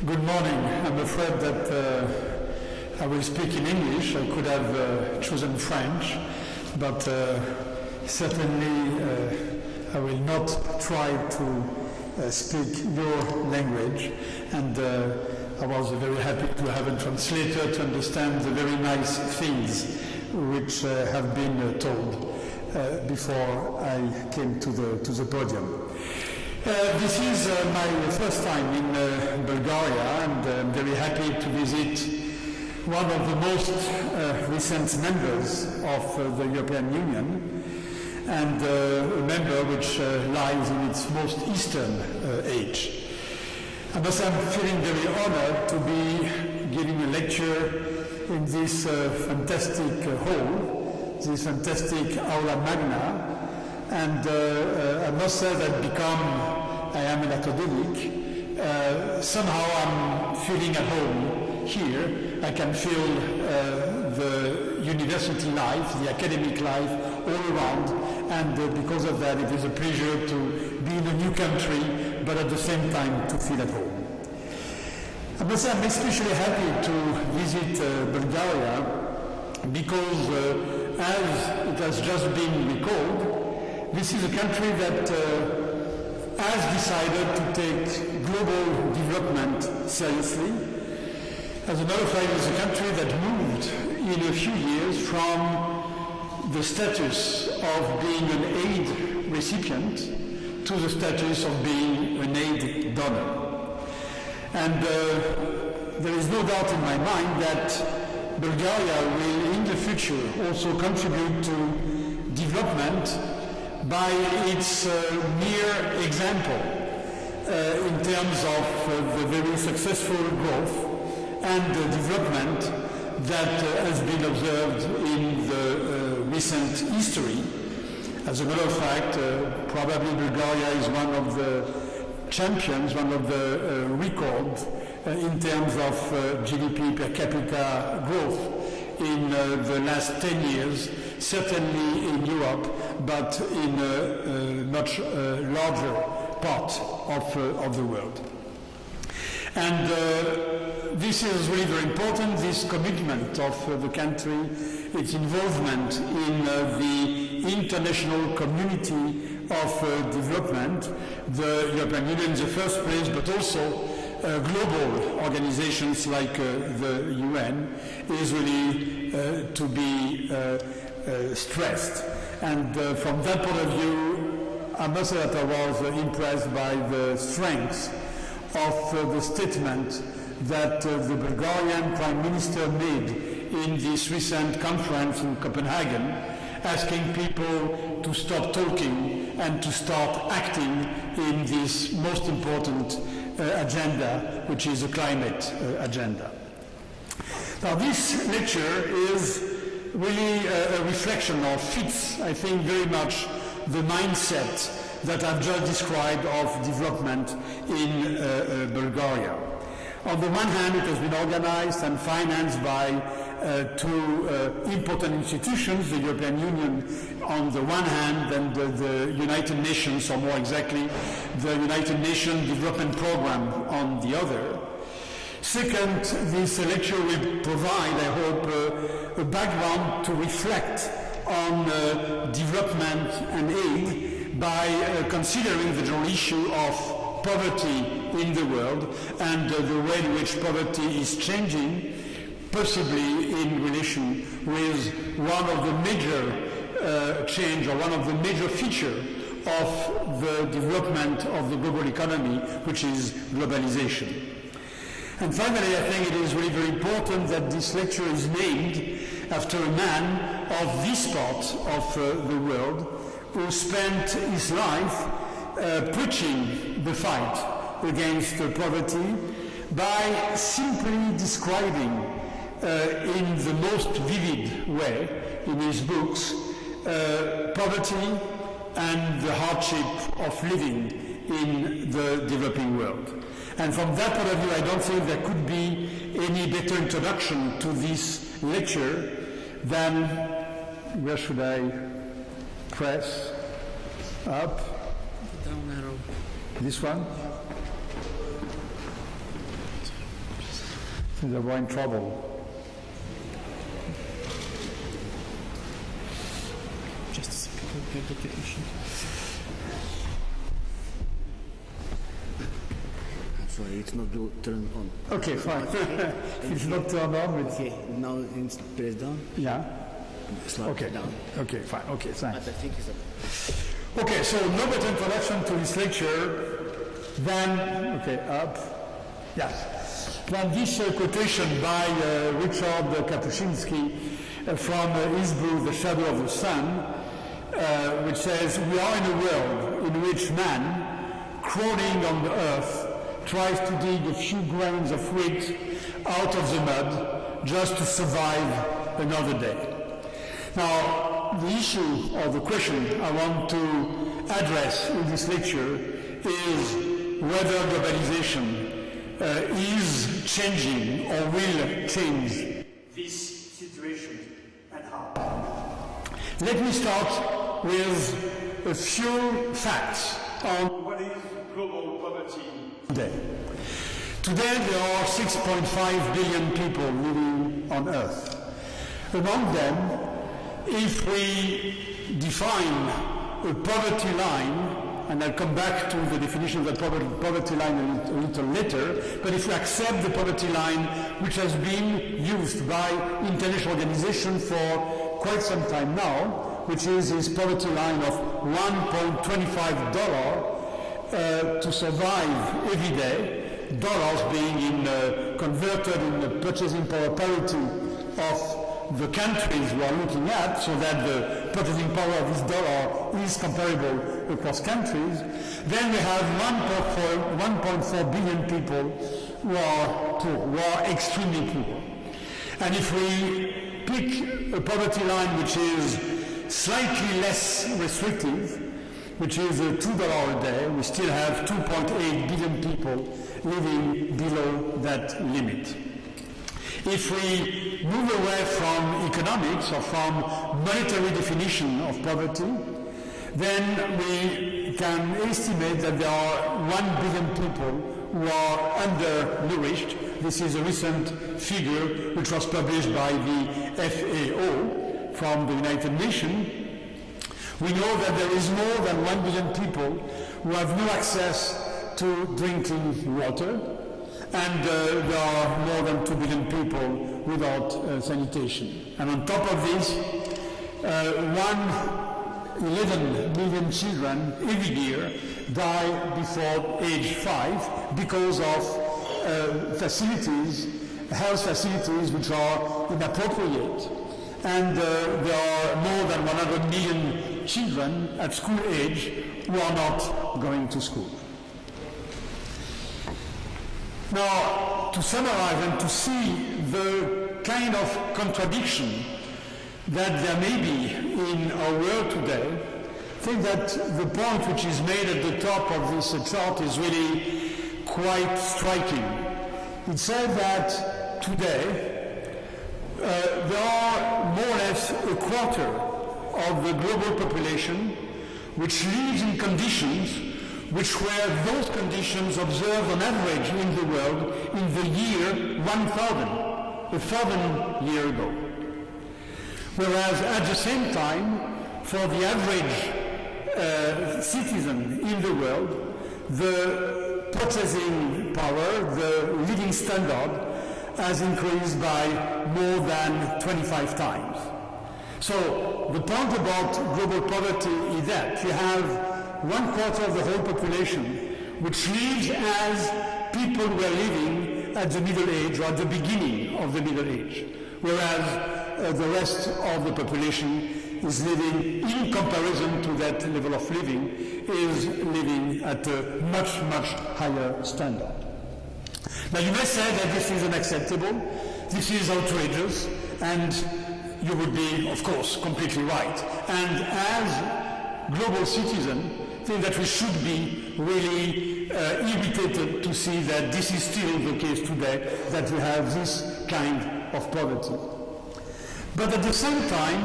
Good morning. I'm afraid that I will speak in English. I could have chosen French, but certainly I will not try to speak your language. And I was very happy to have a translator to understand the very nice things which have been told before I came to the podium. This is my first time in Bulgaria, and I'm very happy to visit one of the most recent members of the European Union, and a member which lies in its most eastern age. I must say I'm feeling very honored to be giving a lecture in this fantastic hall, this fantastic aula magna. And I must say that I am an academic, somehow I'm feeling at home here. I can feel the university life, the academic life all around, and because of that it is a pleasure to be in a new country, but at the same time to feel at home. I must say I'm especially happy to visit Bulgaria because as it has just been recalled, this is a country that has decided to take global development seriously. As a matter of fact, it's a country that moved in a few years from the status of being an aid recipient to the status of being an aid donor. And there is no doubt in my mind that Bulgaria will in the future also contribute to development by its mere example in terms of the very successful growth and development that has been observed in the recent history. As a matter of fact, probably Bulgaria is one of the champions, one of the records in terms of GDP per capita growth in the last 10 years, certainly in Europe, but in a much larger part of the world. And this is really very important, this commitment of the country, its involvement in the international community of development. The European Union in the first place, but also global organizations like the UN is really to be stressed. And from that point of view, I must say that I was impressed by the strength of the statement that the Bulgarian Prime Minister made in this recent conference in Copenhagen, asking people to stop talking and to start acting in this most important agenda, which is the climate agenda. Now, this lecture is really a reflection or fits, I think, very much the mindset that I've just described of development in Bulgaria. On the one hand, it has been organized and financed by two important institutions, the European Union on the one hand and the United Nations, or more exactly, the United Nations Development Programme on the other. Second, this lecture will provide, I hope, a background to reflect on development and aid by considering the general issue of poverty in the world and the way in which poverty is changing, possibly in relation with one of the major change or one of the major features of the development of the global economy, which is globalization. And finally, I think it is really very important that this lecture is named after a man of this part of the world who spent his life preaching the fight against poverty by simply describing in the most vivid way in his books poverty and the hardship of living in the developing world. And from that point of view, I don't think there could be any better introduction to this lecture than, where should I press? Up? Down arrow. This one? We're in trouble. Just a second, application. I'm sorry, it's not turned on. Okay, fine. It's not turned on. But okay, now it's pressed down. Yeah. Slide okay. down. Okay, fine. Okay, thanks. But I think it's okay, so no better introduction to this lecture than, okay, up, yes, than this quotation by Richard Kapuscinski from his book, The Shadow of the Sun, which says, "We are in a world in which man, crawling on the earth, tries to dig a few grains of wheat out of the mud just to survive another day." Now, the issue or the question I want to address in this lecture is whether globalization is changing or will change this situation and how. Let me start with a few facts on what is global poverty today. Today there are 6.5 billion people living on Earth. Among them, if we define a poverty line, and I'll come back to the definition of the poverty line a little later, but if we accept the poverty line which has been used by international organizations for quite some time now, which is this poverty line of $1.25 to survive every day, dollars being converted in the purchasing power parity of the countries we are looking at, so that the purchasing power of this dollar is comparable across countries, then we have 1.4 billion people who are poor, who are extremely poor. And if we pick a poverty line which is slightly less restrictive, which is $2 a day, we still have 2.8 billion people living below that limit. If we move away from economics or from monetary definition of poverty, then we can estimate that there are 1 billion people who are undernourished. This is a recent figure which was published by the FAO from the United Nations. We know that there is more than 1 billion people who have no access to drinking water, and there are more than 2 billion people without sanitation. And on top of this, 11 million children every year die before age 5 because of health facilities which are inappropriate. And there are more than 100 million children at school age who are not going to school. Now, to summarize and to see the kind of contradiction that there may be in our world today, I think that the point which is made at the top of this chart is really quite striking. It says that today there are more or less a quarter of the global population which lives in conditions which were those conditions observed on average in the world in the year 1000, 1,000 years ago. Whereas at the same time, for the average citizen in the world, the purchasing power, the living standard, has increased by more than 25 times. So the point about global poverty is that you have 1/4 of the whole population which lives as people were living at the middle age or at the beginning of the middle age, whereas the rest of the population is living, in comparison to that level of living, is living at a much, much higher standard. Now you may say that this is unacceptable, this is outrageous, and you would be, of course, completely right. And as global citizens, I think that we should be really irritated to see that this is still the case today, that we have this kind of poverty. But at the same time,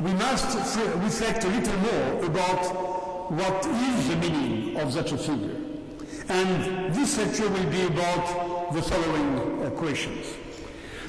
we must reflect a little more about what is the meaning of such a figure. And this lecture will be about the following questions.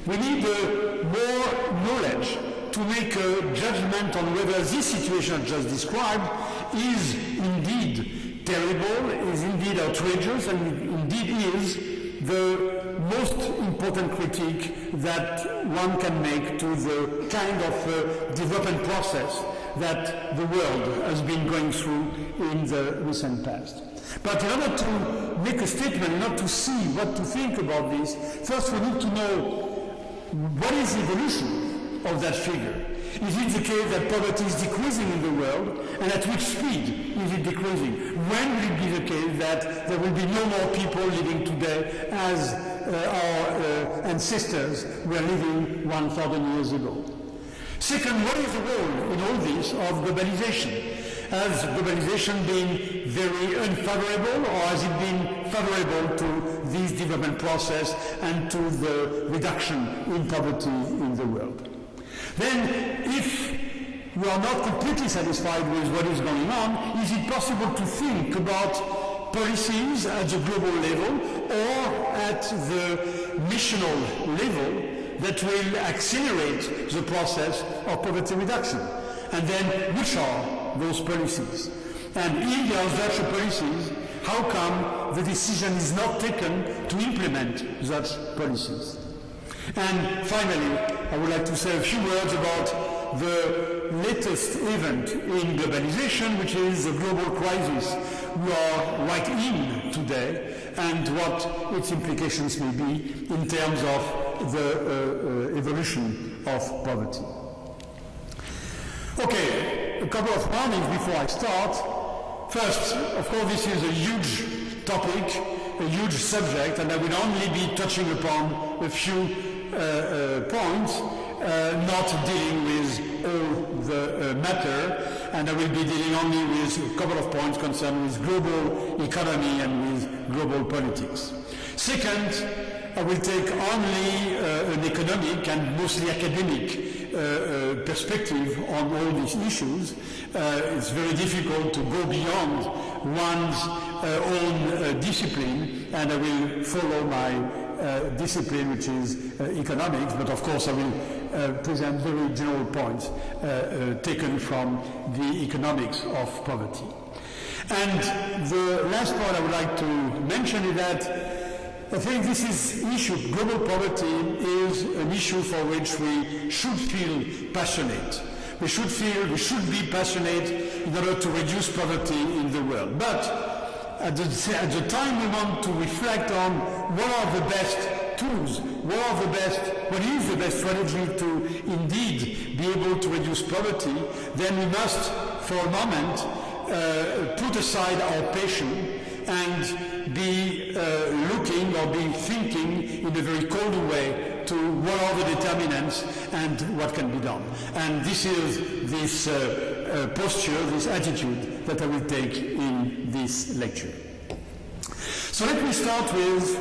We need more knowledge to make a judgment on whether this situation I just described is indeed terrible, is indeed outrageous, and indeed is the most important critique that one can make to the kind of development process that the world has been going through in the recent past. But in order to make a statement, in order to see what to think about this, first we need to know what is the evolution of that figure. Is it the case that poverty is decreasing in the world, and at which speed is it decreasing? When will it be the case that there will be no more people living today as our ancestors were living 1,000 years ago? Second, what is the role in all this of globalization? Has globalization been very unfavorable, or has it been favorable to this development process and to the reduction in poverty in the world? Then, if we are not completely satisfied with what is going on, is it possible to think about policies at the global level or at the national level that will accelerate the process of poverty reduction? And then, which are those policies? And if there are such policies, how come the decision is not taken to implement such policies? And finally, I would like to say a few words about the latest event in globalization, which is the global crisis we are right in today, and what its implications may be in terms of the evolution of poverty. Okay, a couple of warnings before I start. First, of course, this is a huge topic, a huge subject, and I will only be touching upon a few points, not dealing with all the matter, and I will be dealing only with a couple of points concerned with global economy and with global politics. Second, I will take only an economic and mostly academic perspective on all these issues. It's very difficult to go beyond one's own discipline, and I will follow my discipline, which is economics, but of course I will present very general points taken from the economics of poverty. And the last point I would like to mention is that I think this issue, global poverty, is an issue for which we should feel passionate. We should be passionate in order to reduce poverty in the world. But at the time we want to reflect on what are the best tools, what is the best strategy to indeed be able to reduce poverty, then we must, for a moment, put aside our passion and be looking or be thinking in a very cold way to what are the determinants and what can be done. And this is this posture, this attitude that I will take in this lecture. So let me start with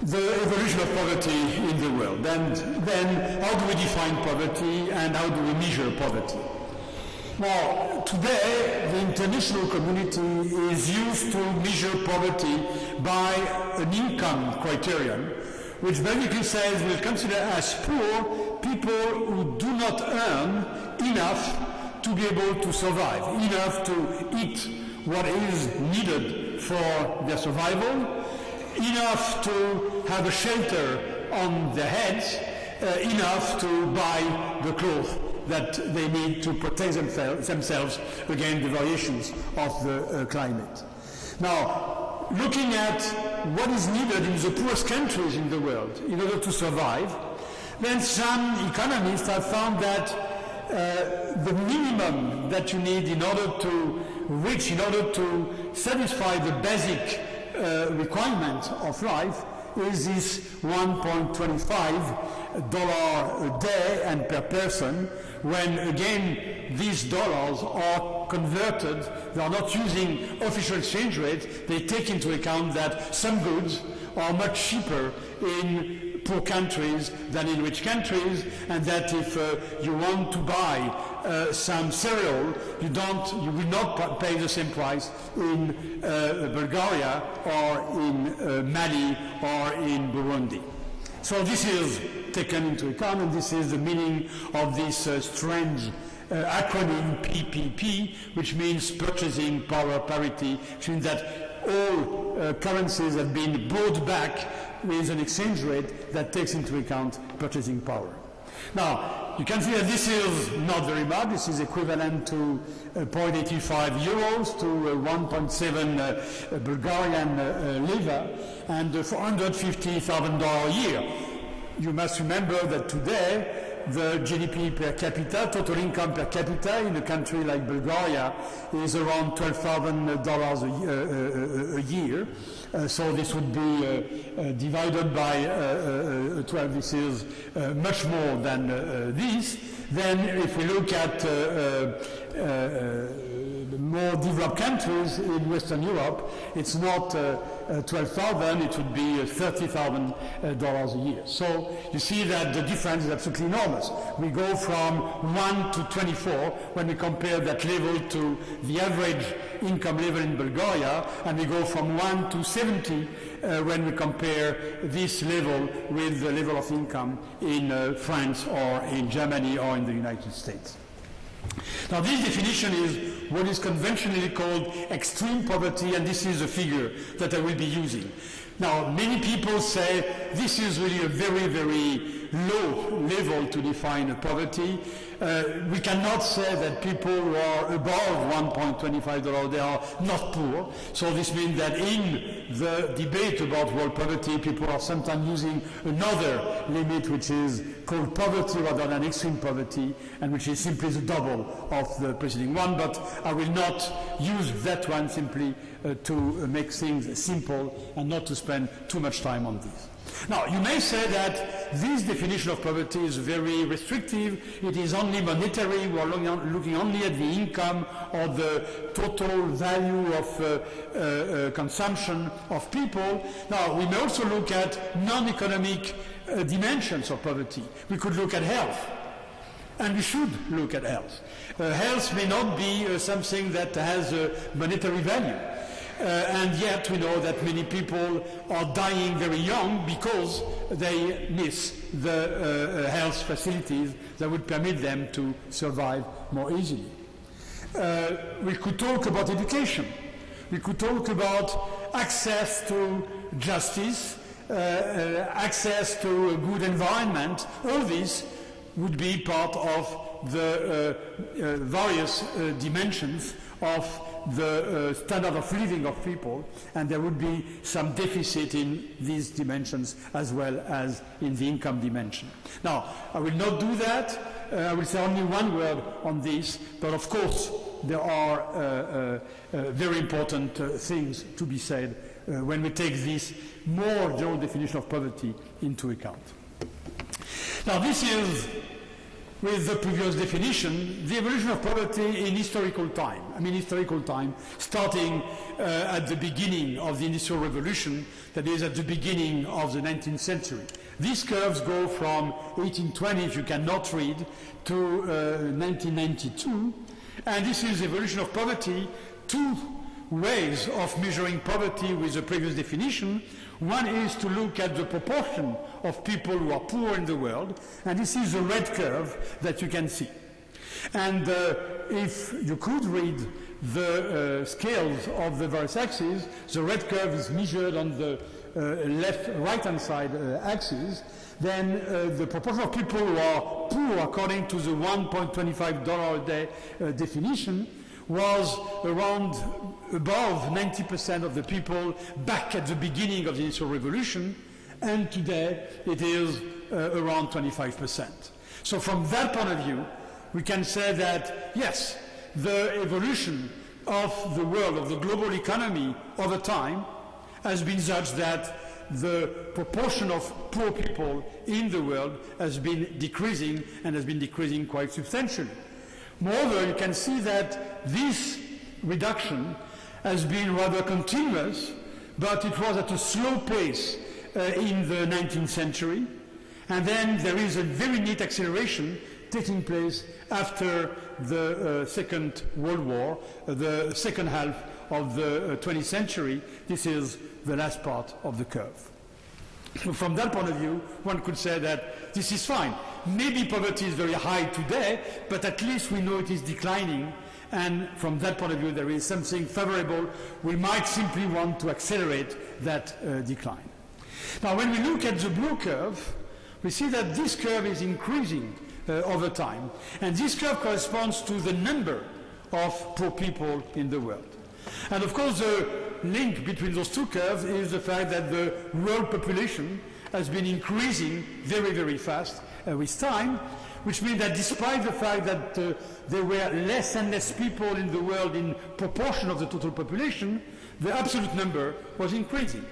the evolution of poverty in the world, and then how do we define poverty and how do we measure poverty? Now, today, the international community is used to measure poverty by an income criterion, which basically says we'll consider as poor people who do not earn enough to be able to survive, enough to eat what is needed for their survival, enough to have a shelter on their heads, enough to buy the clothes that they need to protect themselves against the variations of the climate. Now, looking at what is needed in the poorest countries in the world in order to survive, then some economists have found that the minimum that you need in order to satisfy the basic requirement of life is this $1.25 a day and per person, when again these dollars are converted, they are not using official exchange rates, they take into account that some goods are much cheaper in poor countries than in rich countries, and that if you want to buy some cereal, you will not pay the same price in Bulgaria or in Mali or in Burundi. So this is taken into account, and this is the meaning of this strange acronym PPP, which means purchasing power parity, which means that all currencies have been bought back with an exchange rate that takes into account purchasing power. Now, you can see that this is not very much. This is equivalent to 0.85 euros to 1.7 Bulgarian leva and $450,000 a year. You must remember that today the GDP per capita, total income per capita in a country like Bulgaria is around $12,000 a year. So this would be divided by 12. This is much more than this. Then if we look at more developed countries in Western Europe, it's not 12,000, it would be $30,000 a year. So you see that the difference is absolutely enormous. We go from 1 to 24 when we compare that level to the average income level in Bulgaria, and we go from 1 to 70 when we compare this level with the level of income in France or in Germany or in the United States. Now, this definition is what is conventionally called extreme poverty, and this is a figure that I will be using. Now, many people say this is really a very, very low level to define poverty. We cannot say that people who are above $1.25, they are not poor. So this means that in the debate about world poverty, people are sometimes using another limit which is called poverty rather than extreme poverty, and which is simply the double of the preceding one. But I will not use that one simply to make things simple and not to spend too much time on this. Now, you may say that this definition of poverty is very restrictive. It is only monetary. We are looking only at the income or the total value of consumption of people. Now, we may also look at non-economic dimensions of poverty. We could look at health, and we should look at health. Health may not be something that has a monetary value. And yet we know that many people are dying very young because they miss the health facilities that would permit them to survive more easily. We could talk about education. We could talk about access to justice, access to a good environment. All this would be part of the various dimensions of the standard of living of people, and there would be some deficit in these dimensions as well as in the income dimension. Now, I will not do that. I will say only one word on this, but of course there are very important things to be said when we take this more general definition of poverty into account. Now, this is, with the previous definition, the evolution of poverty in historical time. I mean historical time, starting at the beginning of the Industrial Revolution, that is at the beginning of the 19th century. These curves go from 1820, if you cannot read, to 1992, and this is the evolution of poverty. Two ways of measuring poverty with the previous definition. One is to look at the proportion of people who are poor in the world, and this is the red curve that you can see. And if you could read the scales of the various axes, the red curve is measured on the right-hand side axis. Then the proportion of people who are poor, according to the $1.25 a day definition, was around above 90% of the people back at the beginning of the Industrial Revolution, and today it is around 25%. So from that point of view, we can say that, yes, the evolution of the world, of the global economy over time has been such that the proportion of poor people in the world has been decreasing, and has been decreasing quite substantially. Moreover, you can see that this reduction has been rather continuous, but it was at a slow pace in the 19th century. And then there is a very neat acceleration taking place after the Second World War, the second half of the 20th century. This is the last part of the curve. So from that point of view, one could say that this is fine. Maybe poverty is very high today, but at least we know it is declining, and from that point of view there is something favorable. We might simply want to accelerate that decline. Now when we look at the blue curve, we see that this curve is increasing over time, and this curve corresponds to the number of poor people in the world. And of course the link between those two curves is the fact that the world population has been increasing very, very fast with time, which means that despite the fact that there were less and less people in the world in proportion of the total population, the absolute number was increasing.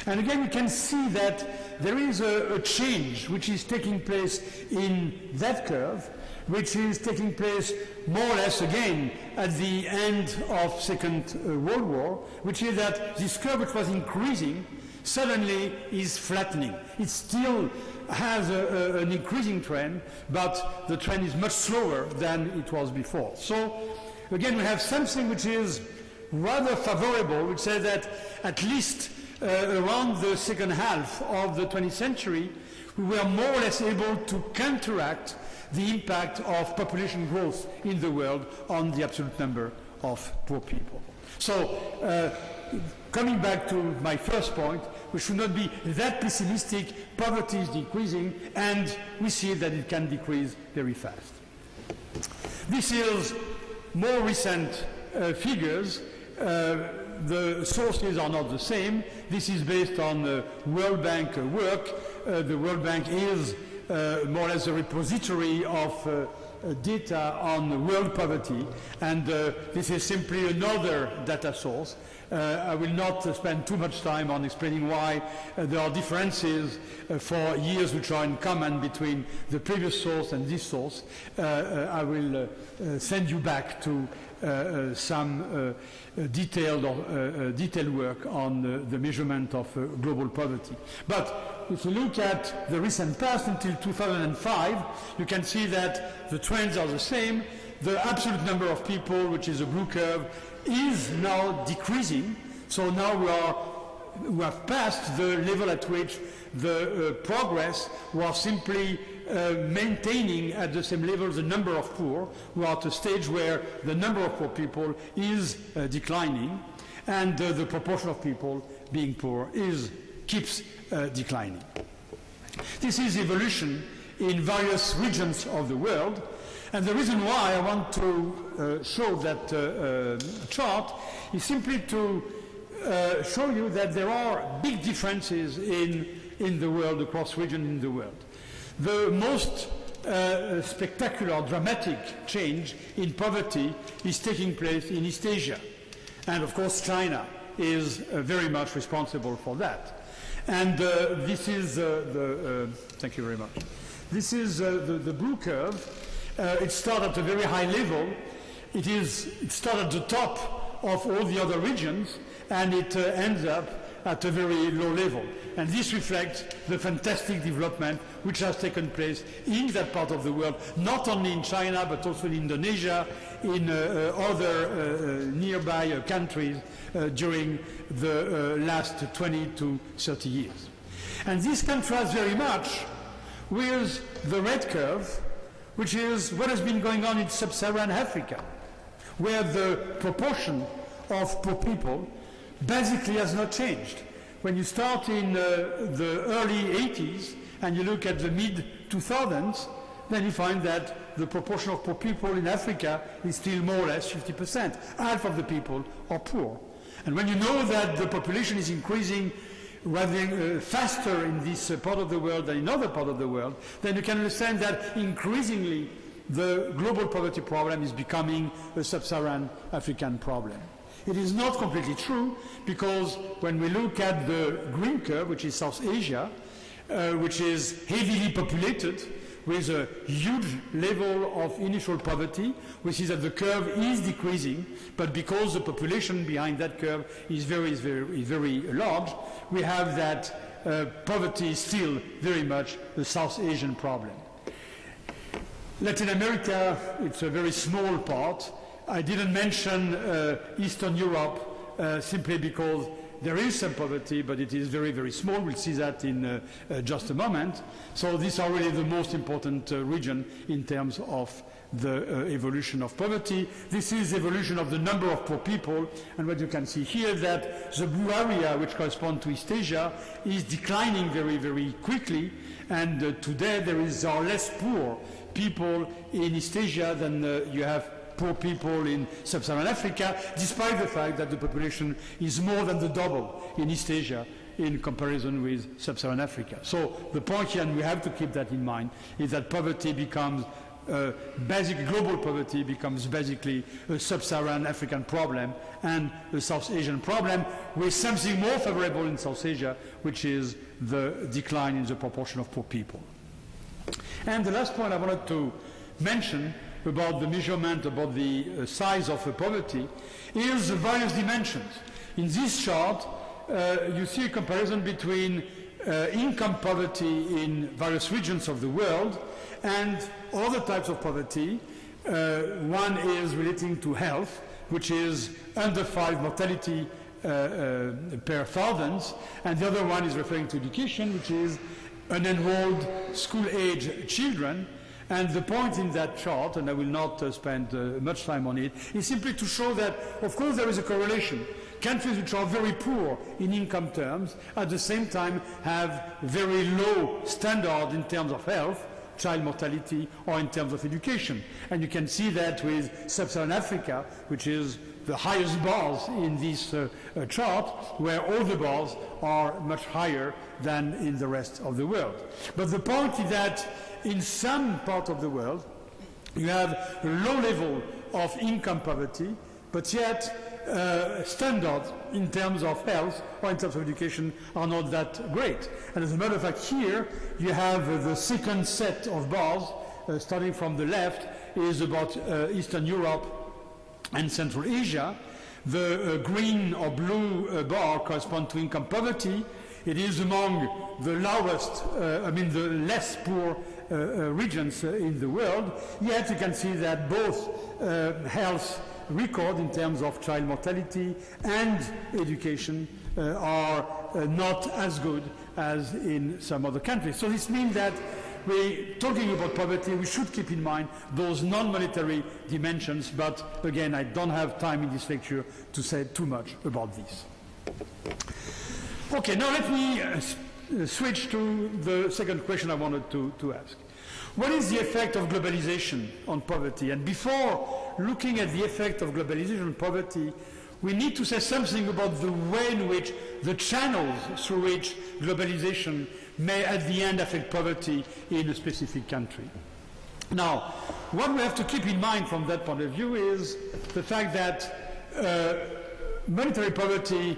And again, we can see that there is a change which is taking place in that curve, which is taking place more or less again at the end of Second World War, which is that this curve which was increasing suddenly is flattening. It still has an increasing trend, but the trend is much slower than it was before. So again, we have something which is rather favorable, which says that at least around the second half of the 20th century, we were more or less able to counteract the impact of population growth in the world on the absolute number of poor people. So, coming back to my first point, we should not be that pessimistic. Poverty is decreasing, and we see that it can decrease very fast. This is more recent figures. The sources are not the same. This is based on World Bank work. The World Bank is more or less a repository of data on world poverty, and this is simply another data source. I will not spend too much time on explaining why there are differences for years which are in common between the previous source and this source. I will send you back to some detailed work on the measurement of global poverty. But if you look at the recent past until 2005, you can see that the trends are the same. The absolute number of people, which is a blue curve, is now decreasing. So now we have passed the level at which the progress was simply maintaining at the same level the number of poor. We are at a stage where the number of poor people is declining, and the proportion of people being poor keeps declining. This is evolution in various regions of the world, and the reason why I want to show that chart is simply to show you that there are big differences in the world, across regions in the world. The most spectacular, dramatic change in poverty is taking place in East Asia. And of course China is very much responsible for that. And this is thank you very much. This is the blue curve. It starts at a very high level. It starts at the top of all the other regions, and it ends up at a very low level. And this reflects the fantastic development which has taken place in that part of the world, not only in China, but also in Indonesia, in other nearby countries during the last 20 to 30 years. And this contrasts very much with the red curve, which is what has been going on in sub-Saharan Africa, where the proportion of poor people basically has not changed. When you start in the early 80s and you look at the mid-2000s, then you find that the proportion of poor people in Africa is still more or less 50%. Half of the people are poor. And when you know that the population is increasing rather faster in this part of the world than in other parts of the world, then you can understand that increasingly the global poverty problem is becoming a sub-Saharan African problem. It is not completely true, because when we look at the green curve, which is South Asia, which is heavily populated, with a huge level of initial poverty. We see that the curve is decreasing, but because the population behind that curve is very large, we have that poverty is still very much the South Asian problem. Latin America, it's a very small part. I didn't mention Eastern Europe simply because there is some poverty, but it is very small. We'll see that in just a moment. So these are really the most important region in terms of the evolution of poverty. This is evolution of the number of poor people, and what you can see here that the blue area, which corresponds to East Asia, is declining very quickly, and today there are less poor people in East Asia than you have poor people in Sub-Saharan Africa, despite the fact that the population is more than the double in East Asia in comparison with Sub-Saharan Africa. So the point here, and we have to keep that in mind, is that poverty becomes global poverty becomes basically a Sub-Saharan African problem and a South Asian problem, with something more favorable in South Asia, which is the decline in the proportion of poor people. And the last point I wanted to mention about the measurement, about the size of poverty, is the various dimensions. In this chart, you see a comparison between income poverty in various regions of the world and other types of poverty. One is relating to health, which is under 5 mortality per thousands, and the other one is referring to education, which is unenrolled school-age children. And the point in that chart, and I will not spend much time on it, is simply to show that, of course, there is a correlation. Countries which are very poor in income terms, at the same time, have very low standard in terms of health, child mortality, or in terms of education. And you can see that with Sub-Saharan Africa, which is the highest bars in this chart, where all the bars are much higher than in the rest of the world. But the point is that in some part of the world, you have a low level of income poverty, but yet standards in terms of health or in terms of education are not that great. And as a matter of fact, here you have the second set of bars, starting from the left, is about Eastern Europe and Central Asia. The green or blue bar corresponds to income poverty. It is among the lowest, the less poor regions in the world. Yet you can see that both health record in terms of child mortality and education are not as good as in some other countries. So this means that we're talking about poverty, we should keep in mind those non-monetary dimensions, but again, I don't have time in this lecture to say too much about this. Okay, now let me switch to the second question I wanted to ask. What is the effect of globalization on poverty? And before looking at the effect of globalization on poverty, we need to say something about the way in which the channels through which globalization may at the end affect poverty in a specific country. Now, what we have to keep in mind from that point of view is the fact that monetary poverty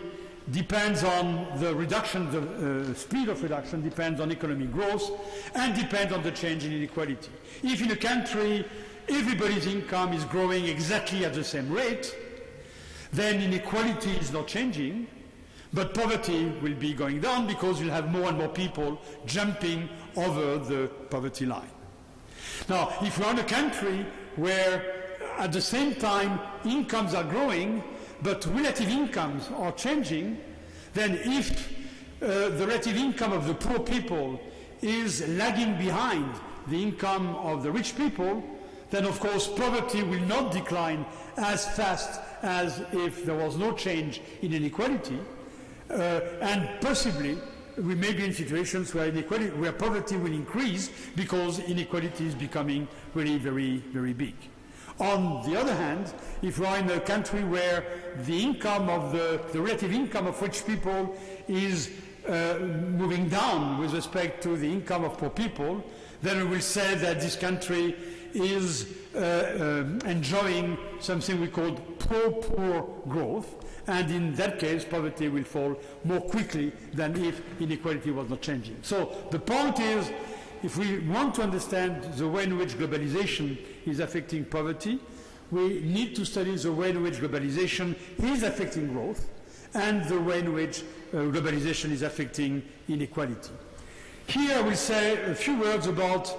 depends on the reduction, the speed of reduction depends on economic growth and depends on the change in inequality. If in a country everybody's income is growing exactly at the same rate, then inequality is not changing, but poverty will be going down because you'll have more and more people jumping over the poverty line. Now, if you're in a country where at the same time incomes are growing, but relative incomes are changing, then if the relative income of the poor people is lagging behind the income of the rich people, then of course poverty will not decline as fast as if there was no change in inequality, and possibly we may be in situations where poverty will increase because inequality is becoming really very big. On the other hand, if we are in a country where the income of the relative income of rich people is moving down with respect to the income of poor people, then we will say that this country is enjoying something we call poor growth, and in that case poverty will fall more quickly than if inequality was not changing. So the point is, if we want to understand the way in which globalization is affecting poverty, we need to study the way in which globalization is affecting growth and the way in which globalization is affecting inequality. Here I will say a few words about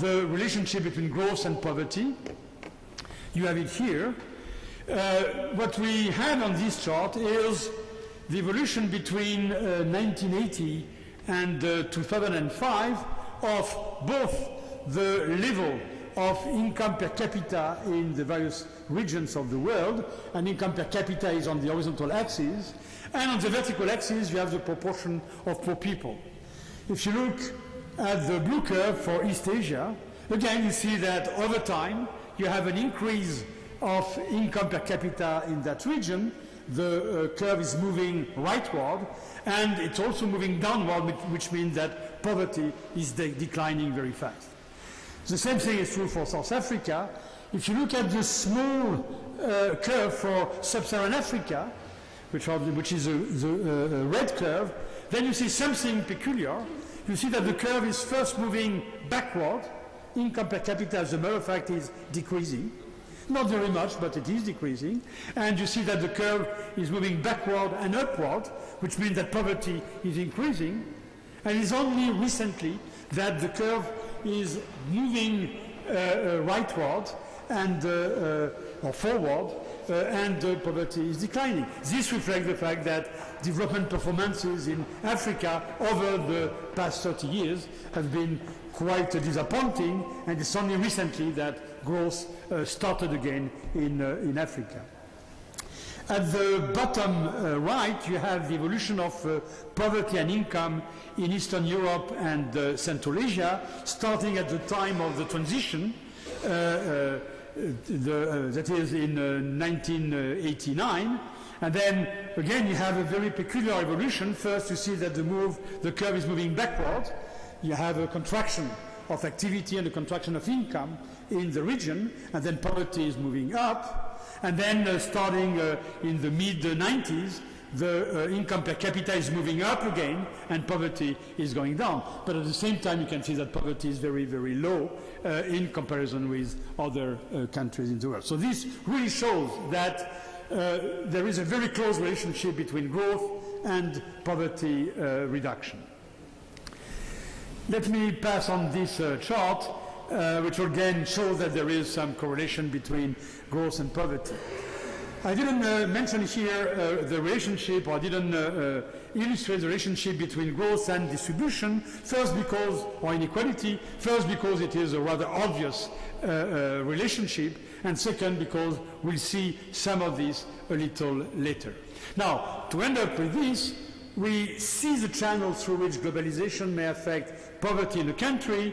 the relationship between growth and poverty. You have it here. What we have on this chart is the evolution between 1980 and 2005 of both the level of income per capita in the various regions of the world, and income per capita is on the horizontal axis, and on the vertical axis you have the proportion of poor people. If you look at the blue curve for East Asia, again you see that over time you have an increase of income per capita in that region. The curve is moving rightward, and it's also moving downward, which means that poverty is declining very fast. The same thing is true for South Africa. If you look at the small curve for Sub-Saharan Africa, which is the red curve, then you see something peculiar. You see that the curve is first moving backward. Income per capita, as a matter of fact, is decreasing. Not very much, but it is decreasing. And you see that the curve is moving backward and upward, which means that poverty is increasing. And it's only recently that the curve is moving rightward and or forward, and poverty is declining. This reflects the fact that development performances in Africa over the past 30 years have been quite disappointing, and it's only recently that growth started again in Africa. At the bottom right, you have the evolution of poverty and income in Eastern Europe and Central Asia, starting at the time of the transition, that is in 1989. And then, again, you have a very peculiar evolution. First, you see that the curve is moving backward. You have a contraction of activity and a contraction of income in the region, and then poverty is moving up. And then starting in the mid-90s, the income per capita is moving up again, and poverty is going down. But at the same time, you can see that poverty is very, very low in comparison with other countries in the world. So this really shows that there is a very close relationship between growth and poverty reduction. Let me pass on this chart, which again shows that there is some correlation between growth and poverty. I didn't mention here the relationship, or I didn't illustrate the relationship between growth and distribution, first because, or inequality, first because it is a rather obvious relationship, and second because we'll see some of this a little later. Now, to end up with this, we see the channel through which globalization may affect poverty in a country.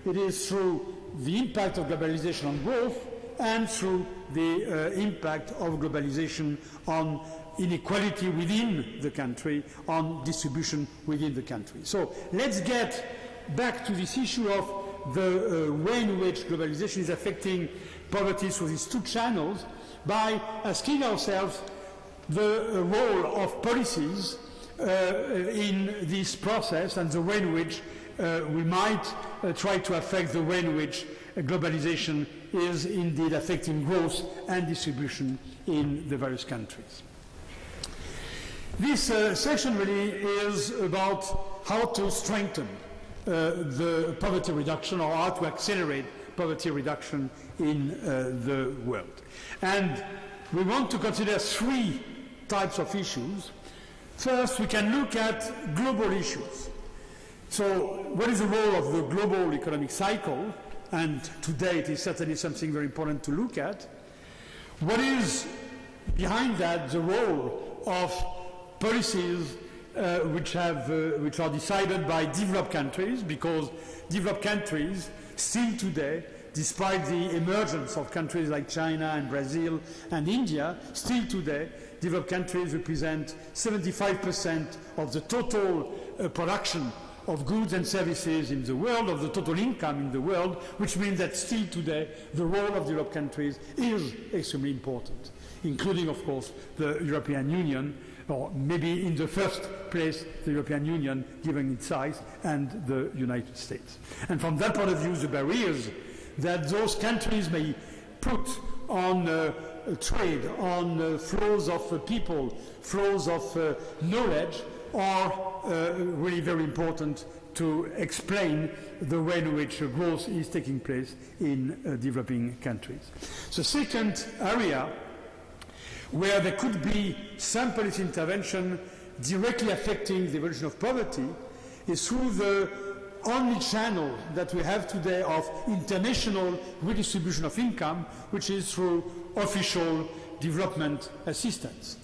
It is through the impact of globalization on growth and through the impact of globalization on inequality within the country, on distribution within the country. So let's get back to this issue of the way in which globalization is affecting poverty through these two channels by asking ourselves the role of policies in this process and the way in which we might try to affect the way in which globalization is indeed affecting growth and distribution in the various countries. This section really is about how to strengthen the poverty reduction, or how to accelerate poverty reduction in the world. And we want to consider three types of issues. First, we can look at global issues. So what is the role of the global economic cycle? And today it is certainly something very important to look at. What is behind that the role of policies which are decided by developed countries, because developed countries still today, despite the emergence of countries like China and Brazil and India, still today developed countries represent 75% of the total production of goods and services in the world, of the total income in the world, which means that still today the role of developed countries is extremely important, including, of course, the European Union, or maybe in the first place the European Union, given its size, and the United States. And from that point of view, the barriers that those countries may put on trade, on flows of people, flows of knowledge, are really very important to explain the way in which growth is taking place in developing countries. The second area where there could be some policy intervention directly affecting the evolution of poverty is through the only channel that we have today of international redistribution of income, which is through official development assistance,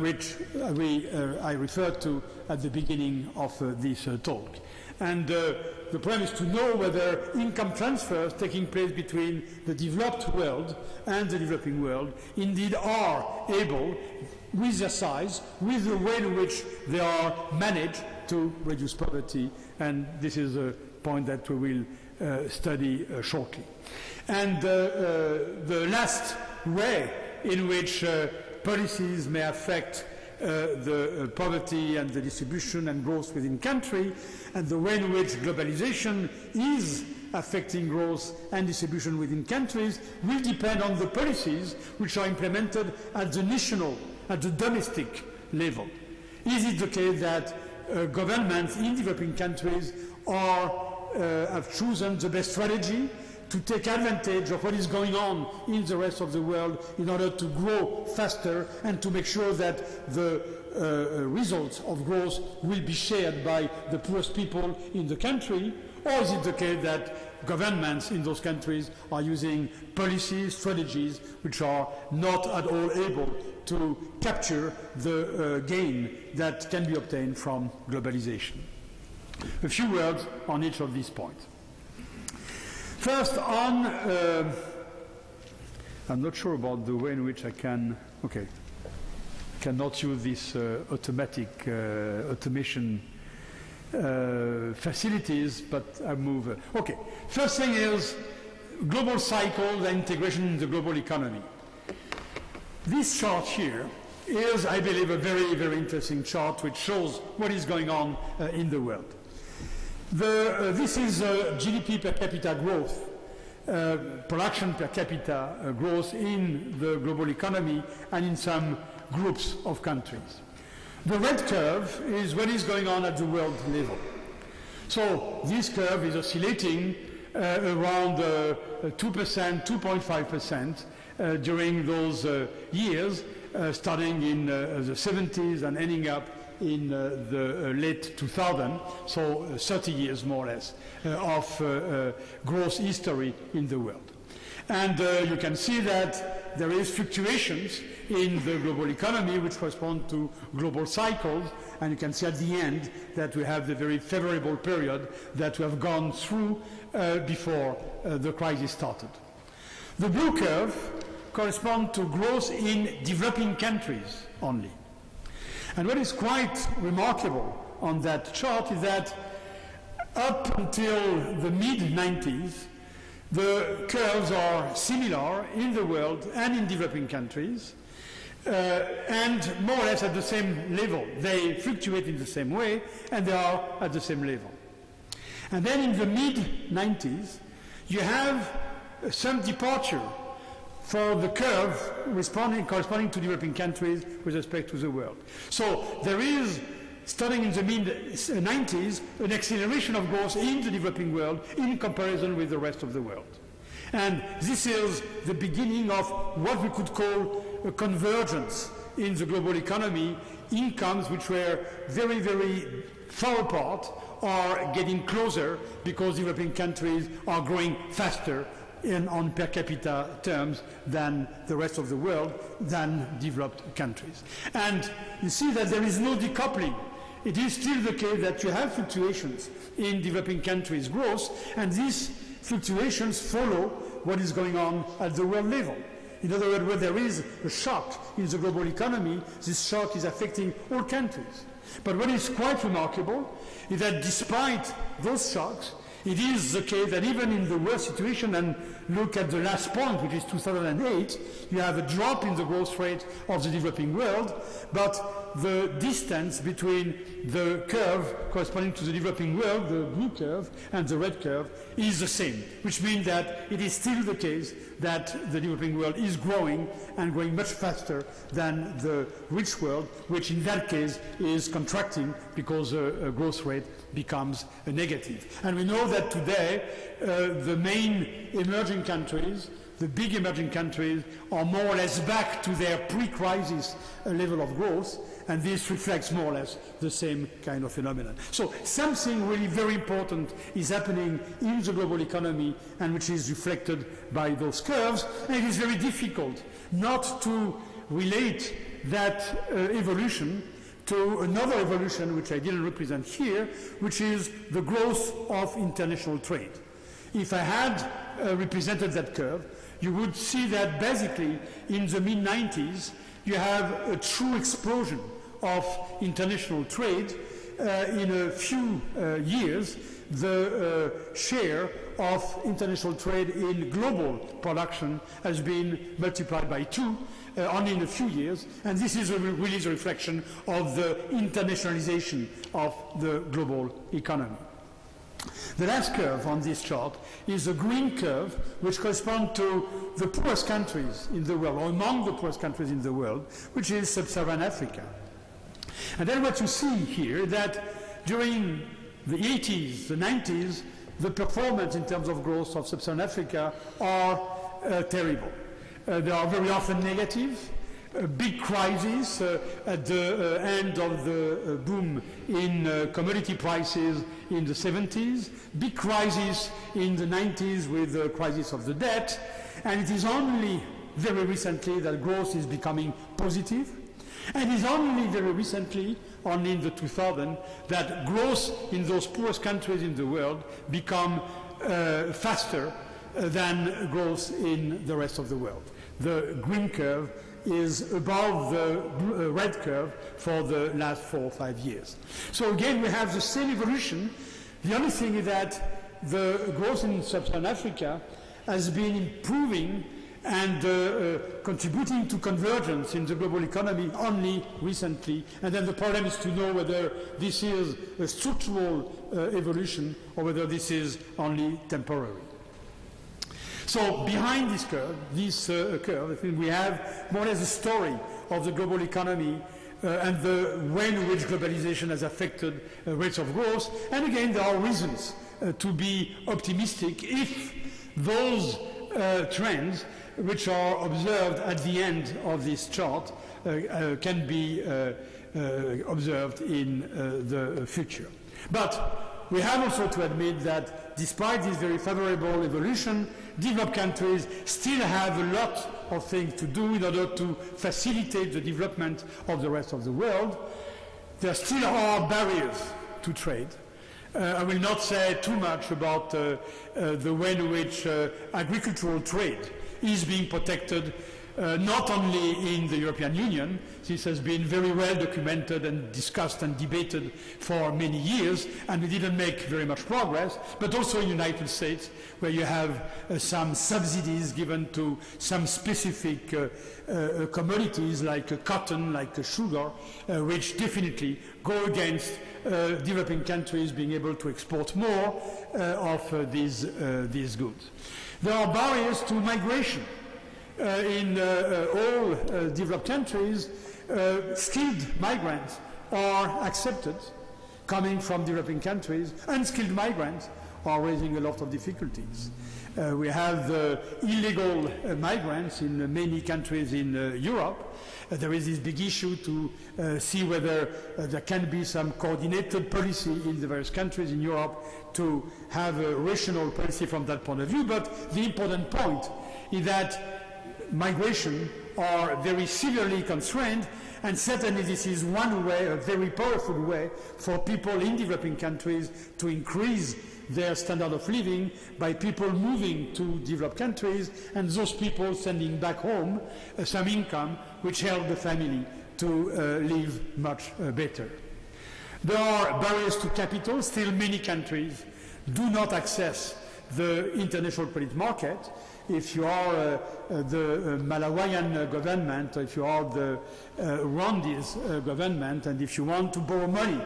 which I referred to at the beginning of this talk. And the problem is to know whether income transfers taking place between the developed world and the developing world indeed are able, with their size, with the way in which they are managed, to reduce poverty. And this is a point that we will study shortly. And the last way in which policies may affect the poverty and the distribution and growth within country, and the way in which globalization is affecting growth and distribution within countries, will depend on the policies which are implemented at the national, at the domestic level. Is it the case that governments in developing countries have chosen the best strategy to take advantage of what is going on in the rest of the world in order to grow faster and to make sure that the results of growth will be shared by the poorest people in the country? Or is it the case that governments in those countries are using policies, strategies, which are not at all able to capture the gain that can be obtained from globalization? A few words on each of these points. First, on, I'm not sure about the way in which I cannot use this automatic automation facilities, but I move. Okay, first thing is global cycles and integration in the global economy. This chart here is, I believe, a very, very interesting chart which shows what is going on in the world. This is GDP per capita growth, production per capita growth in the global economy and in some groups of countries. The red curve is what is going on at the world level. So this curve is oscillating around 2%, 2.5% during those years, starting in the 70s and ending up in the late 2000s, so 30 years more or less of growth history in the world. And you can see that there is fluctuations in the global economy which correspond to global cycles, and you can see at the end that we have the very favorable period that we have gone through before the crisis started. The blue curve corresponds to growth in developing countries only. And what is quite remarkable on that chart is that up until the mid-90s, the curves are similar in the world and in developing countries, and more or less at the same level. They fluctuate in the same way, and they are at the same level. And then in the mid-90s, you have some departure for the curve corresponding to developing countries with respect to the world. So there is, starting in the mid-90s, an acceleration of growth in the developing world in comparison with the rest of the world. And this is the beginning of what we could call a convergence in the global economy. Incomes which were very, very far apart are getting closer because developing countries are growing faster on per capita terms than the rest of the world, than developed countries. And you see that there is no decoupling. It is still the case that you have fluctuations in developing countries' growth, and these fluctuations follow what is going on at the world level. In other words, when there is a shock in the global economy, this shock is affecting all countries. But what is quite remarkable is that despite those shocks, it is the case that even in the worst situation, and look at the last point, which is 2008, you have a drop in the growth rate of the developing world, but the distance between the curve corresponding to the developing world, the blue curve, and the red curve is the same, which means that it is still the case that the developing world is growing and growing much faster than the rich world, which in that case is contracting because a growth rate becomes a negative. And we know that today the main emerging countries, the big emerging countries, are more or less back to their pre-crisis level of growth, and this reflects more or less the same kind of phenomenon. So something really very important is happening in the global economy, and which is reflected by those curves, and it is very difficult not to relate that evolution to another evolution which I didn't represent here, which is the growth of international trade. If I had represented that curve, you would see that basically in the mid-90s you have a true explosion of international trade. In a few years, the share of international trade in global production has been multiplied by 2 only in a few years, and this is really the reflection of the internationalization of the global economy. The last curve on this chart is a green curve, which corresponds to the poorest countries in the world, or among the poorest countries in the world, which is sub-Saharan Africa. And then what you see here is that during the 80s, the 90s, the performance in terms of growth of sub-Saharan Africa are terrible. They are very often negative. A big crisis at the end of the boom in commodity prices in the 70s, big crisis in the 90s with the crisis of the debt, and it is only very recently that growth is becoming positive, and it is only very recently, only in the 2000s, that growth in those poorest countries in the world become faster than growth in the rest of the world. The green curve is above the red curve for the last 4 or 5 years. So again, we have the same evolution. The only thing is that the growth in sub-Saharan Africa has been improving and contributing to convergence in the global economy only recently. And then the problem is to know whether this is a structural evolution or whether this is only temporary. So behind this curve, I think we have more or less a story of the global economy and the way in which globalization has affected rates of growth. And again, there are reasons to be optimistic if those trends which are observed at the end of this chart can be observed in the future. But we have also to admit that despite this very favorable evolution, developed countries still have a lot of things to do in order to facilitate the development of the rest of the world. There still are barriers to trade. I will not say too much about the way in which agricultural trade is being protected, not only in the European Union. This has been very well documented and discussed and debated for many years, and we didn't make very much progress, but also in the United States, where you have some subsidies given to some specific commodities like cotton, like sugar, which definitely go against developing countries being able to export more of these goods. There are barriers to migration. In all developed countries, skilled migrants are accepted coming from developing countries. Unskilled migrants are raising a lot of difficulties. We have illegal migrants in many countries in Europe. There is this big issue to see whether there can be some coordinated policy in the various countries in Europe to have a rational policy from that point of view. But the important point is that migration are very severely constrained, and certainly this is one way, a very powerful way, for people in developing countries to increase their standard of living by people moving to developed countries, and those people sending back home some income which help the family to live much better. There are barriers to capital. Still many countries do not access the international credit market, if you are the Malawian government, if you are the Rwanda's government, and if you want to borrow money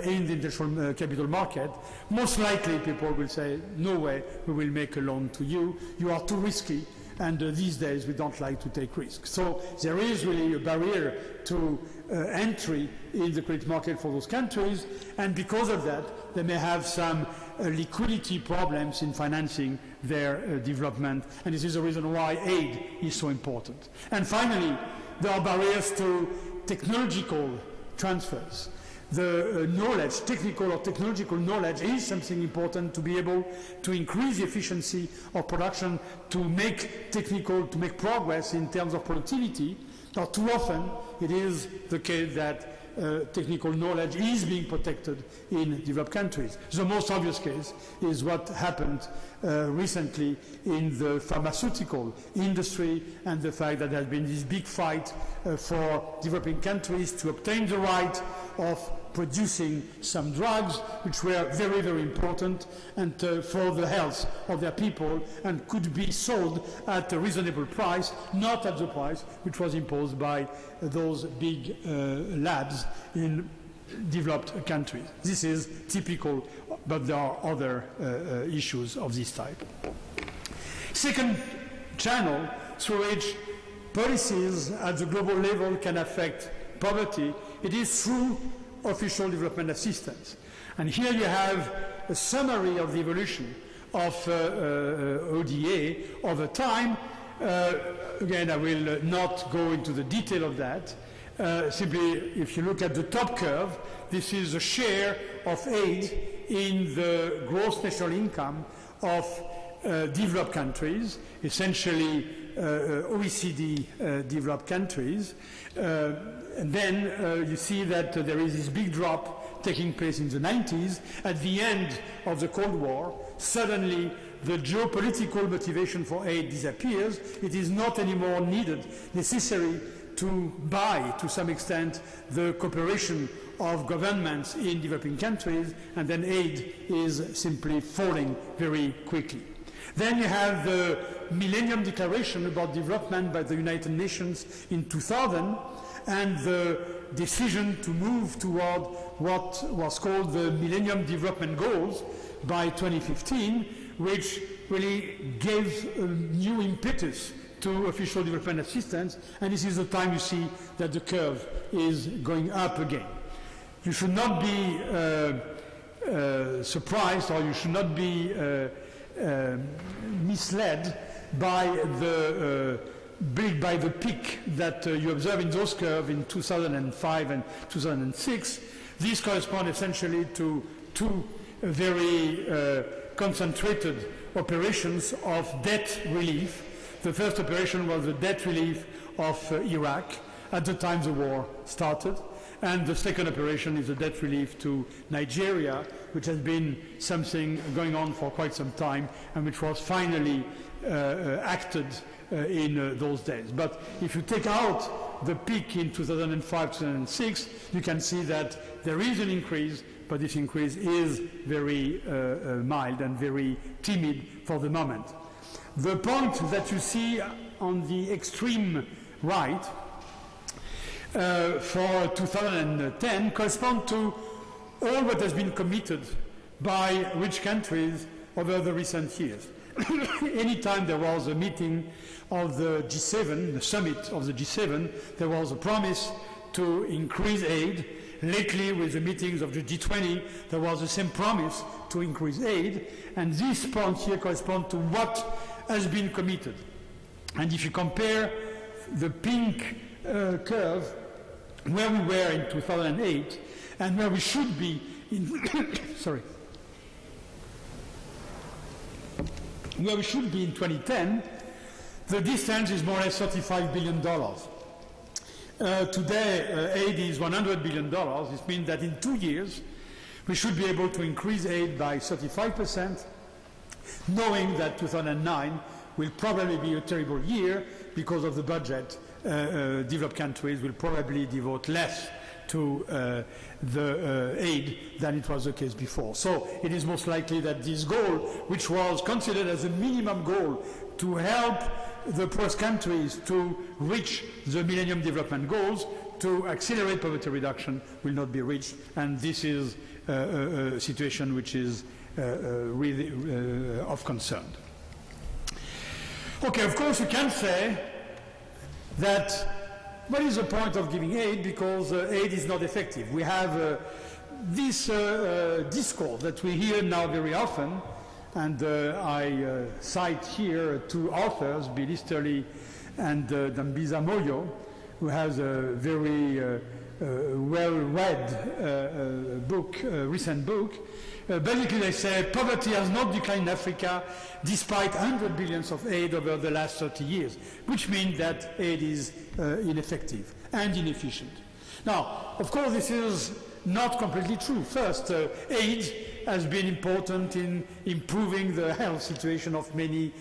in the international capital market, most likely people will say, no way, we will make a loan to you, you are too risky, and these days we don't like to take risks. So there is really a barrier to entry in the credit market for those countries, and because of that, they may have some liquidity problems in financing their development, and this is the reason why aid is so important. And finally, there are barriers to technological transfers. The knowledge, technical or technological knowledge, is something important to be able to increase the efficiency of production, to make progress in terms of productivity. Now, too often it is the case that technical knowledge is being protected in developed countries. The most obvious case is what happened recently in the pharmaceutical industry, and the fact that there has been this big fight for developing countries to obtain the right of producing some drugs which were very, very important and for the health of their people, and could be sold at a reasonable price, not at the price which was imposed by those big labs in developed countries. This is typical, but there are other issues of this type. Second channel through which policies at the global level can affect poverty, it is through official development assistance. And here you have a summary of the evolution of ODA over time. Again, I will not go into the detail of that. Simply, if you look at the top curve, this is the share of aid in the gross national income of developed countries, essentially OECD developed countries. And then you see that there is this big drop taking place in the 90s. At the end of the Cold War, suddenly the geopolitical motivation for aid disappears. It is not anymore necessary to buy, to some extent, the cooperation of governments in developing countries, and then aid is simply falling very quickly. Then you have the Millennium Declaration about Development by the United Nations in 2000, and the decision to move toward what was called the Millennium Development Goals by 2015, which really gave a new impetus to official development assistance, and this is the time you see that the curve is going up again. You should not be surprised, or you should not be misled by the peak that you observe in those curves in 2005 and 2006. These correspond essentially to two very concentrated operations of debt relief. The first operation was the debt relief of Iraq at the time the war started, and the second operation is the debt relief to Nigeria, which has been something going on for quite some time and which was finally acted in those days. But if you take out the peak in 2005-2006, you can see that there is an increase, but this increase is very mild and very timid for the moment. The point that you see on the extreme right for 2010 correspond to all what has been committed by rich countries over the recent years. Anytime there was a meeting of the G7, the summit of the G7, there was a promise to increase aid. Lately, with the meetings of the G20, there was the same promise to increase aid, and these points here correspond to what has been committed. And if you compare the pink curve, where we were in 2008 and where we should be in where we should be in 2010, the distance is more or less $35 billion. Today, aid is $100 billion. This means that in 2 years, we should be able to increase aid by 35%, knowing that 2009 will probably be a terrible year because of the budget. Developed countries will probably devote less to the aid than it was the case before. So it is most likely that this goal, which was considered as a minimum goal to help the poorest countries to reach the Millennium Development Goals, to accelerate poverty reduction, will not be reached. And this is a situation which is really of concern. Okay, of course you can say that what is the point of giving aid, because aid is not effective. We have this discourse that we hear now very often, and I cite here two authors, Bill Easterly and Dambisa Moyo, who has a very well-read book, recent book. Basically they say poverty has not declined in Africa despite 100 billion of aid over the last 30 years, which means that aid is ineffective and inefficient. Now, of course, this is not completely true. First, aid has been important in improving the health situation of many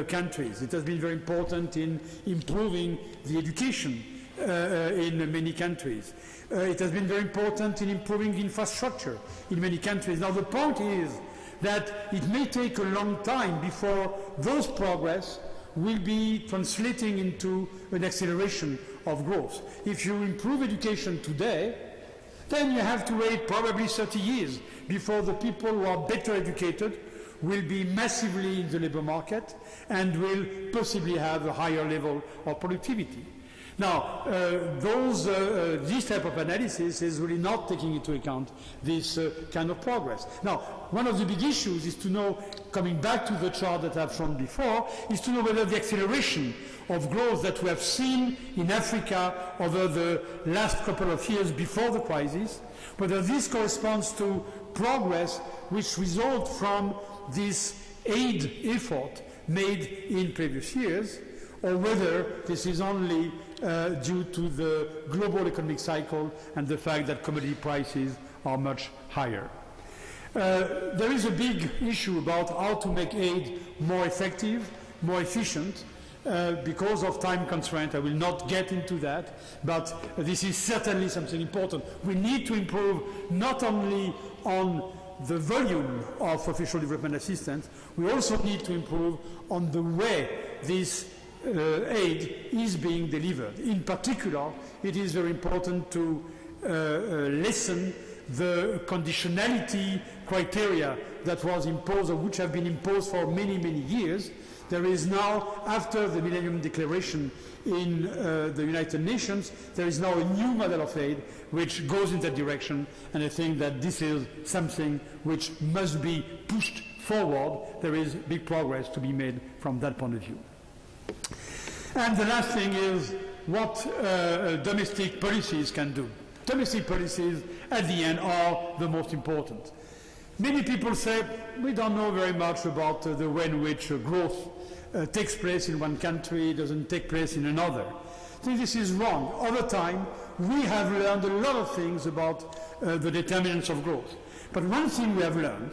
countries. It has been very important in improving the education in many countries. It has been very important in improving the infrastructure in many countries. Now the point is that it may take a long time before those progress will be translating into an acceleration of growth. If you improve education today, then you have to wait probably 30 years before the people who are better educated will be massively in the labor market and will possibly have a higher level of productivity. Now, this type of analysis is really not taking into account this kind of progress. Now, one of the big issues is to know, coming back to the chart that I've shown before, is to know whether the acceleration of growth that we have seen in Africa over the last couple of years before the crisis, whether this corresponds to progress which results from this aid effort made in previous years, or whether this is only due to the global economic cycle and the fact that commodity prices are much higher. There is a big issue about how to make aid more effective, more efficient. Because of time constraint, I will not get into that, but this is certainly something important. We need to improve not only on the volume of official development assistance, we also need to improve on the way this aid is being delivered. In particular, it is very important to lessen the conditionality criteria that was imposed, or which have been imposed for many, many years. There is now, after the Millennium Declaration in the United Nations, there is now a new model of aid which goes in that direction, and I think that this is something which must be pushed forward. There is big progress to be made from that point of view. And the last thing is what domestic policies can do. Domestic policies, at the end, are the most important. Many people say, we don't know very much about the way in which growth takes place in one country, doesn't take place in another. I think this is wrong. Over time, we have learned a lot of things about the determinants of growth. But one thing we have learned,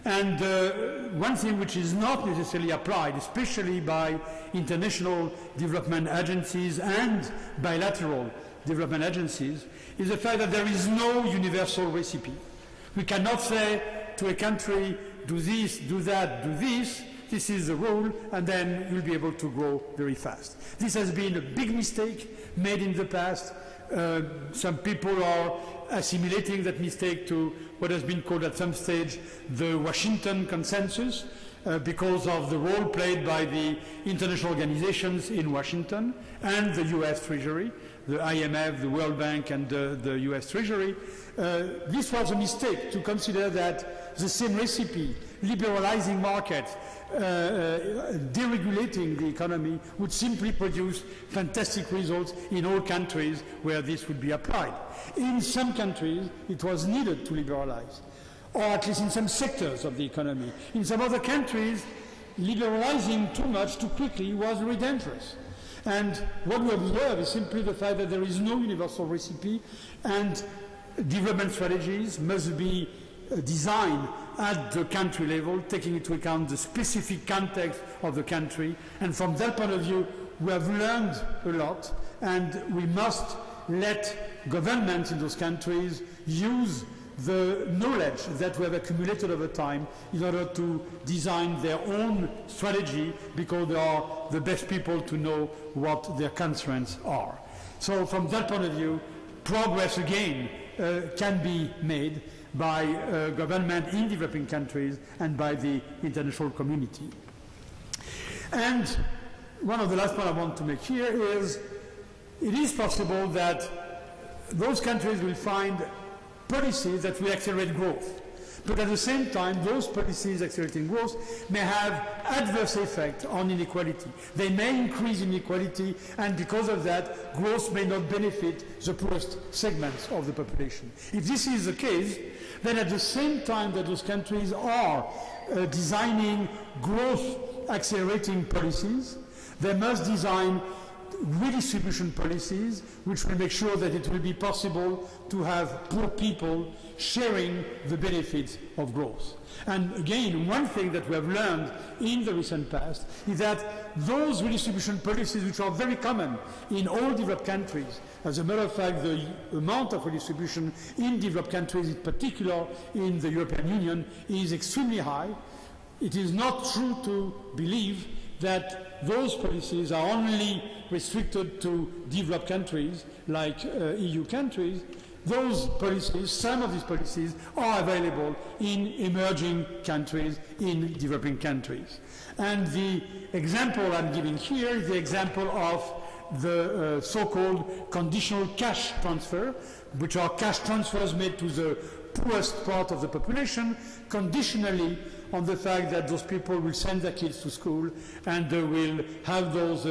and one thing which is not necessarily applied, especially by international development agencies and bilateral development agencies, is the fact that there is no universal recipe. We cannot say to a country, do this, do that, do this, this is the rule, and then you'll be able to grow very fast. This has been a big mistake made in the past. Some people are assimilating that mistake to what has been called at some stage the Washington Consensus, because of the role played by the international organizations in Washington and the US Treasury, the IMF, the World Bank, and the US Treasury. This was a mistake to consider that the same recipe, liberalizing markets, deregulating the economy, would simply produce fantastic results in all countries where this would be applied. In some countries, it was needed to liberalize, or at least in some sectors of the economy. In some other countries, liberalizing too much too quickly was very dangerous. And what we observe is simply the fact that there is no universal recipe, and development strategies must be designed at the country level, taking into account the specific context of the country. And from that point of view, we have learned a lot, and we must let governments in those countries use the knowledge that we have accumulated over time in order to design their own strategy, because they are the best people to know what their concerns are. So from that point of view, progress again can be made by government in developing countries and by the international community. And one of the last points I want to make here is it is possible that those countries will find policies that will accelerate growth. But at the same time, those policies accelerating growth may have adverse effect on inequality. They may increase inequality, and because of that, growth may not benefit the poorest segments of the population. If this is the case, then at the same time that those countries are designing growth accelerating policies, they must design redistribution policies which will make sure that it will be possible to have poor people sharing the benefits of growth. And again, one thing that we have learned in the recent past is that those redistribution policies, which are very common in all developed countries, as a matter of fact, the amount of redistribution in developed countries, in particular in the European Union, is extremely high. It is not true to believe that those policies are only restricted to developed countries like EU countries. Those policies, some of these policies, are available in emerging countries, in developing countries. And the example I'm giving here is the example of the so-called conditional cash transfer, which are cash transfers made to the poorest part of the population, conditionally on the fact that those people will send their kids to school and they will have those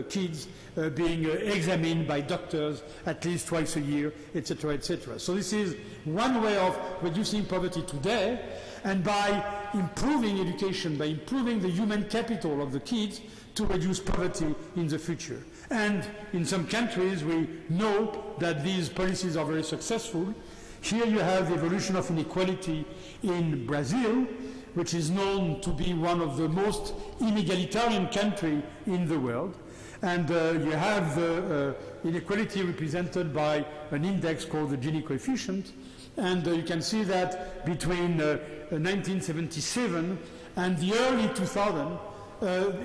kids being examined by doctors at least twice a year, etc., etc. So this is one way of reducing poverty today, and by improving education, by improving the human capital of the kids, to reduce poverty in the future. And in some countries we know that these policies are very successful. Here you have the evolution of inequality in Brazil, which is known to be one of the most inegalitarian countries in the world. And you have the inequality represented by an index called the Gini coefficient. And you can see that between 1977 and the early 2000s,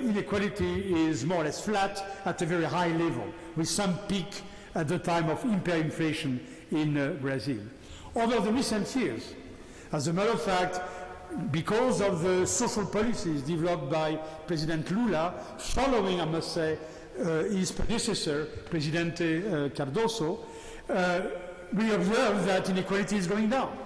inequality is more or less flat at a very high level, with some peak at the time of hyperinflation in Brazil. Over the recent years, as a matter of fact, because of the social policies developed by President Lula, following, I must say, his predecessor, Presidente Cardoso, we observe that inequality is going down.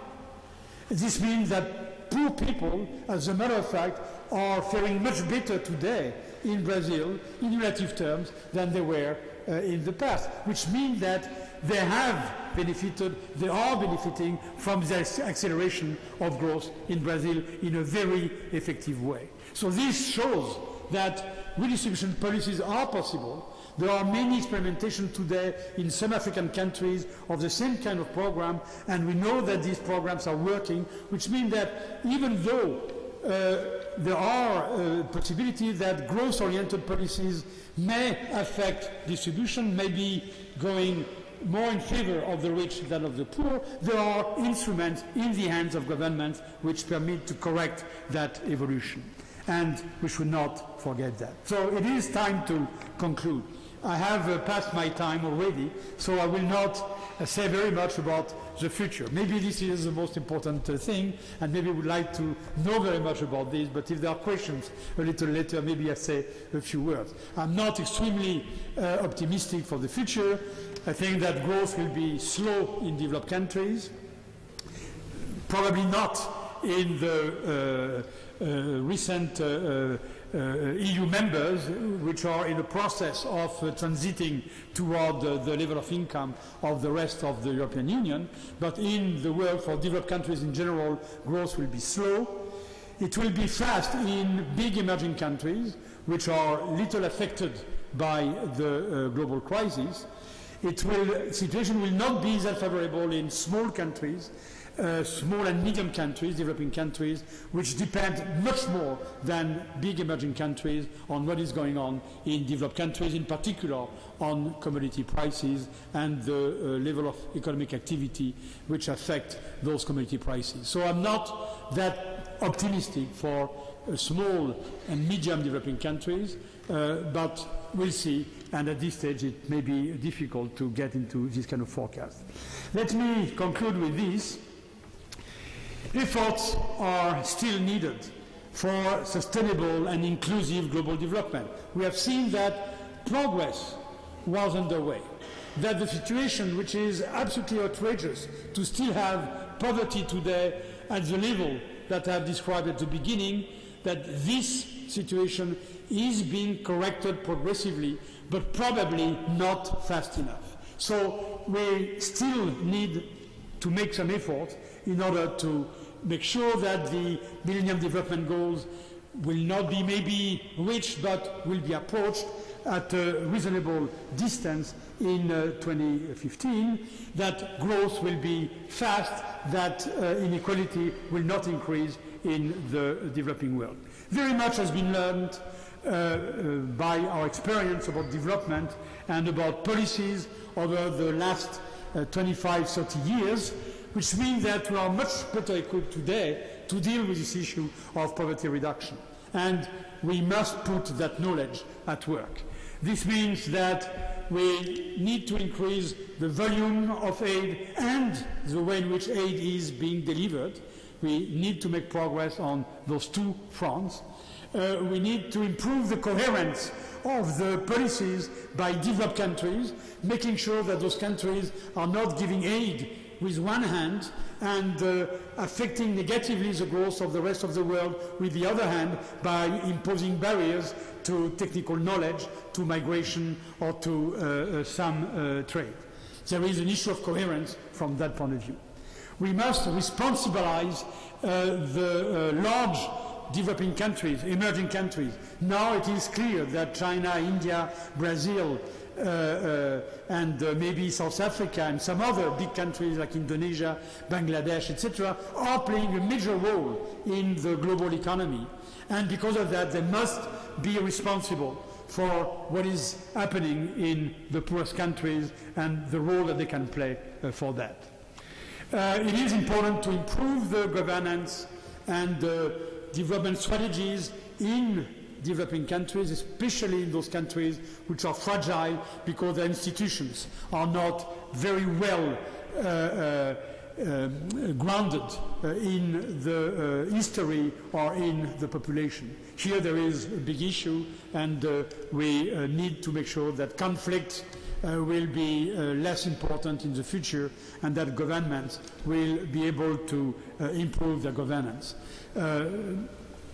This means that poor people, as a matter of fact, are faring much better today in Brazil, in relative terms, than they were in the past, which means that they have benefited, they are benefiting from the acceleration of growth in Brazil in a very effective way. So this shows that redistribution policies are possible. There are many experimentations today in some African countries of the same kind of program, and we know that these programs are working, which means that even though there are possibilities that growth-oriented policies may affect distribution, may be going more in favor of the rich than of the poor, there are instruments in the hands of governments which permit to correct that evolution. And we should not forget that. So it is time to conclude. I have passed my time already, so I will not say very much about the future. Maybe this is the most important thing, and maybe we would like to know very much about this, but if there are questions a little later, maybe I say a few words. I'm not extremely optimistic for the future. I think that growth will be slow in developed countries, probably not in the recent EU members, which are in the process of transiting toward the level of income of the rest of the European Union. But in the world, for developed countries in general, growth will be slow. It will be fast in big emerging countries, which are little affected by the global crisis. The situation will not be that favorable in small countries, small and medium countries, developing countries, which depend much more than big emerging countries on what is going on in developed countries, in particular on commodity prices and the level of economic activity which affect those commodity prices. So I'm not that optimistic for small and medium developing countries, but we'll see, and at this stage it may be difficult to get into this kind of forecast. Let me conclude with this. Efforts are still needed for sustainable and inclusive global development. We have seen that progress was underway, that the situation, which is absolutely outrageous to still have poverty today at the level that I have described at the beginning, that this situation is being corrected progressively, but probably not fast enough. So we still need to make some effort in order to make sure that the Millennium Development Goals will not be maybe reached, but will be approached at a reasonable distance in 2015, that growth will be fast, that inequality will not increase in the developing world. Very much has been learned by our experience about development and about policies over the last 25, 30 years, which means that we are much better equipped today to deal with this issue of poverty reduction. And we must put that knowledge at work. This means that we need to increase the volume of aid and the way in which aid is being delivered. We need to make progress on those two fronts. We need to improve the coherence of the policies by developed countries, making sure that those countries are not giving aid with one hand and affecting negatively the growth of the rest of the world with the other hand by imposing barriers to technical knowledge, to migration or to some trade. There is an issue of coherence from that point of view. We must responsibilize the large developing countries, emerging countries. Now it is clear that China, India, Brazil, and maybe South Africa and some other big countries like Indonesia, Bangladesh, etc., are playing a major role in the global economy. And because of that, they must be responsible for what is happening in the poorest countries and the role that they can play for that. It is important to improve the governance and development strategies in developing countries, especially in those countries which are fragile because their institutions are not very well grounded in the history or in the population. Here there is a big issue, and we need to make sure that conflict will be less important in the future, and that governments will be able to improve their governance.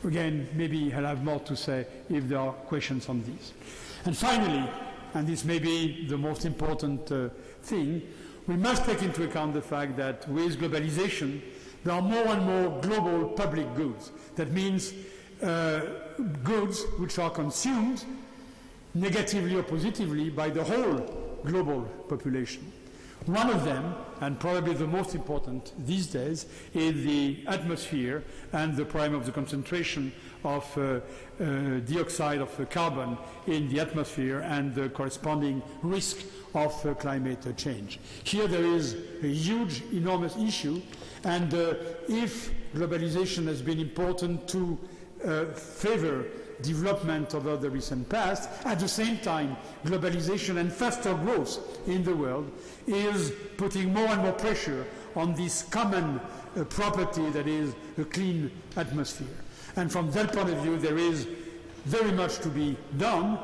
Again, maybe I'll have more to say if there are questions on this. And finally, and this may be the most important thing, we must take into account the fact that with globalization, there are more and more global public goods. That means goods which are consumed negatively or positively by the whole global population. One of them, and probably the most important these days, is the atmosphere and the problem of the concentration of dioxide of carbon in the atmosphere and the corresponding risk of climate change. Here there is a huge, enormous issue, and if globalization has been important to favor development over the recent past, at the same time globalization and faster growth in the world is putting more and more pressure on this common property that is a clean atmosphere. And from that point of view there is very much to be done.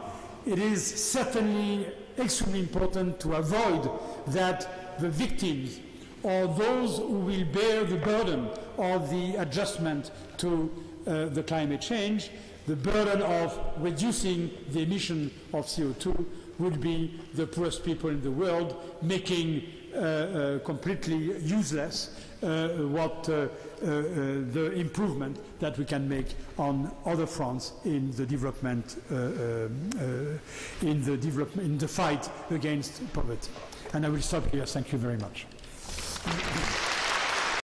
It is certainly extremely important to avoid that the victims or those who will bear the burden of the adjustment to the climate change, the burden of reducing the emission of CO2, would be the poorest people in the world, making completely useless the improvement that we can make on other fronts in the development, in the fight against poverty. And I will stop here. Thank you very much.